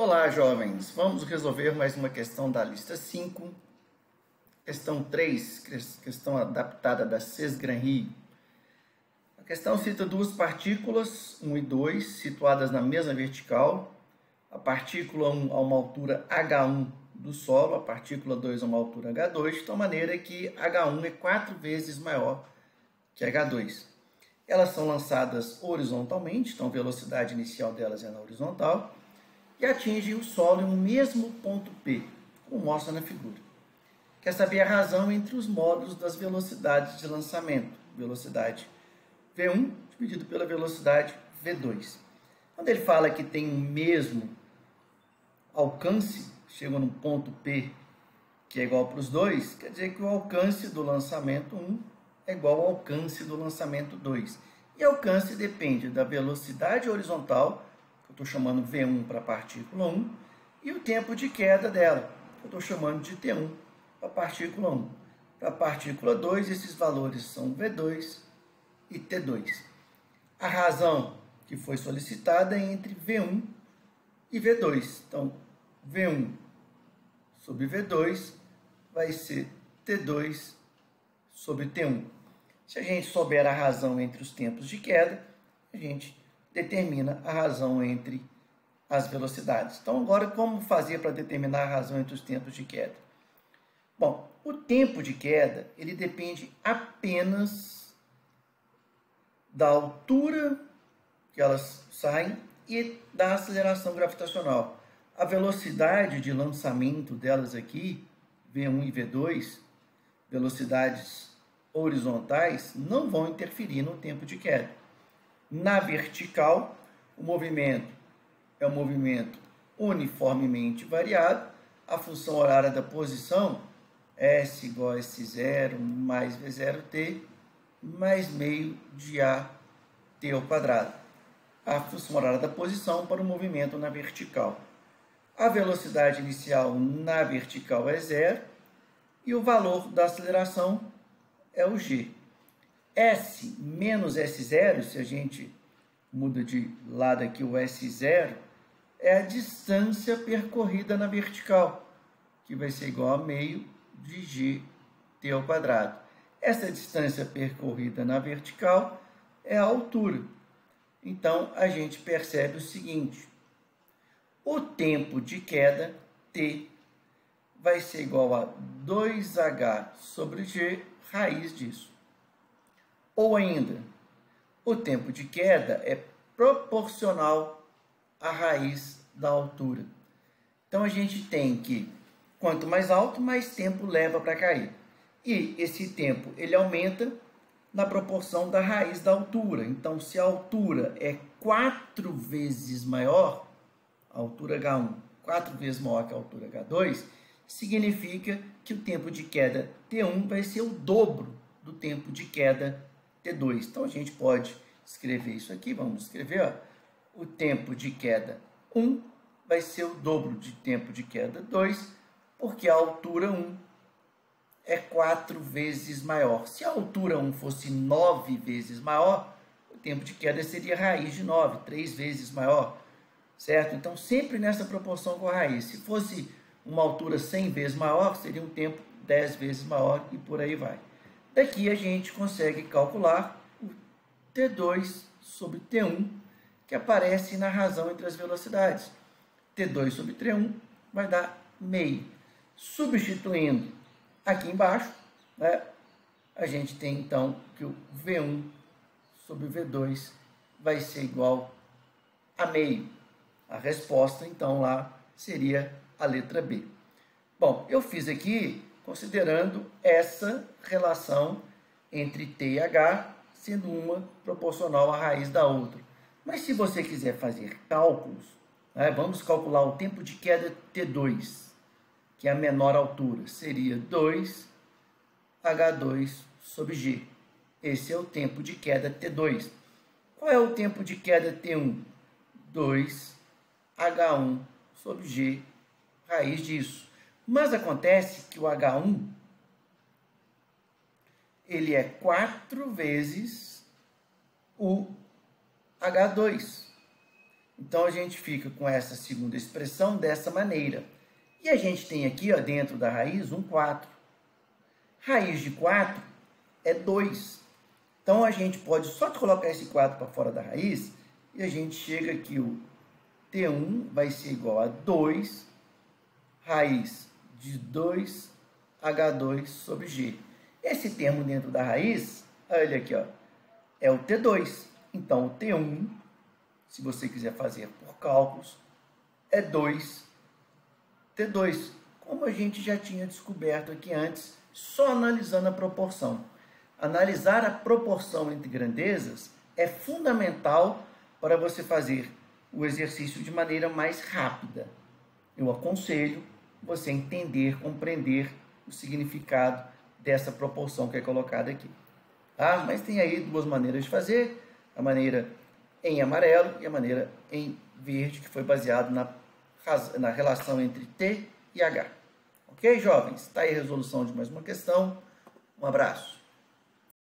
Olá, jovens! Vamos resolver mais uma questão da lista 5. Questão 3, questão adaptada da Cesgranrie. A questão cita duas partículas, 1 e 2, situadas na mesma vertical. A partícula 1 a uma altura H1 do solo, a partícula 2 a uma altura H2, de tal maneira que H1 é 4 vezes maior que H2. Elas são lançadas horizontalmente, então a velocidade inicial delas é na horizontal, e atingem o solo em um mesmo ponto P, como mostra na figura. Quer saber a razão entre os módulos das velocidades de lançamento, velocidade V1 dividido pela velocidade V2. Quando ele fala que tem o mesmo alcance, chega num ponto P que é igual para os dois, quer dizer que o alcance do lançamento 1 é igual ao alcance do lançamento 2. E alcance depende da velocidade horizontal, que eu estou chamando V1 para a partícula 1, e o tempo de queda dela, que eu estou chamando de T1 para a partícula 1. Para a partícula 2, esses valores são V2 e T2. A razão que foi solicitada é entre V1 e V2. Então, V1 sobre V2 vai ser T2 sobre T1. Se a gente souber a razão entre os tempos de queda, a gente determina a razão entre as velocidades. Então, agora, como fazer para determinar a razão entre os tempos de queda? Bom, o tempo de queda, ele depende apenas da altura que elas saem e da aceleração gravitacional. A velocidade de lançamento delas aqui, V1 e V2, velocidades horizontais, não vão interferir no tempo de queda. Na vertical, o movimento é um movimento uniformemente variado. A função horária da posição, S igual a S0 mais V0t, mais meio de AT ao quadrado. A função horária da posição para o movimento na vertical. A velocidade inicial na vertical é 0 e o valor da aceleração é o g. S menos S0, se a gente muda de lado aqui o S0, é a distância percorrida na vertical, que vai ser igual a meio de gt ao quadrado. Essa distância percorrida na vertical é a altura. Então, a gente percebe o seguinte: o tempo de queda, t, vai ser igual a 2h sobre g, raiz disso. Ou ainda, o tempo de queda é proporcional à raiz da altura. Então, a gente tem que, quanto mais alto, mais tempo leva para cair. E esse tempo, ele aumenta na proporção da raiz da altura. Então, se a altura é 4 vezes maior, a altura H1, 4 vezes maior que a altura H2, significa que o tempo de queda T1 vai ser o dobro do tempo de queda T2. Então, a gente pode escrever isso aqui. Vamos escrever, ó. O tempo de queda 1 vai ser o dobro de tempo de queda 2, porque a altura 1 é 4 vezes maior. Se a altura 1 fosse 9 vezes maior, o tempo de queda seria raiz de 9, 3 vezes maior, certo? Então, sempre nessa proporção com a raiz. Se fosse uma altura 100 vezes maior, seria um tempo 10 vezes maior e por aí vai. Daqui a gente consegue calcular o T2 sobre T1, que aparece na razão entre as velocidades. T2 sobre T1 vai dar meio. Substituindo aqui embaixo, né, a gente tem então que o V1 sobre V2 vai ser igual a meio. A resposta, então, lá seria a letra B. Bom, eu fiz aqui considerando essa relação entre T e H, sendo uma proporcional à raiz da outra. Mas se você quiser fazer cálculos, né, vamos calcular o tempo de queda T2, que é a menor altura, seria 2H2 sobre G. Esse é o tempo de queda T2. Qual é o tempo de queda T1? 2H1 sobre G, raiz disso. Mas acontece que o H1, ele é 4 vezes o H2. Então, a gente fica com essa segunda expressão dessa maneira. E a gente tem aqui, ó, dentro da raiz, um 4. Raiz de 4 é 2. Então, a gente pode só colocar esse 4 para fora da raiz e a gente chega aqui, o T1 vai ser igual a 2 raiz de 2H2 sobre G. Esse termo dentro da raiz, olha aqui, ó, é o T2. Então, o T1, se você quiser fazer por cálculos, é 2T2, como a gente já tinha descoberto aqui antes, só analisando a proporção. Analisar a proporção entre grandezas é fundamental para você fazer o exercício de maneira mais rápida. Eu aconselho você entender, compreender o significado dessa proporção que é colocada aqui. Ah, mas tem aí duas maneiras de fazer, a maneira em amarelo e a maneira em verde, que foi baseado na relação entre T e H. Ok, jovens? Está aí a resolução de mais uma questão. Um abraço.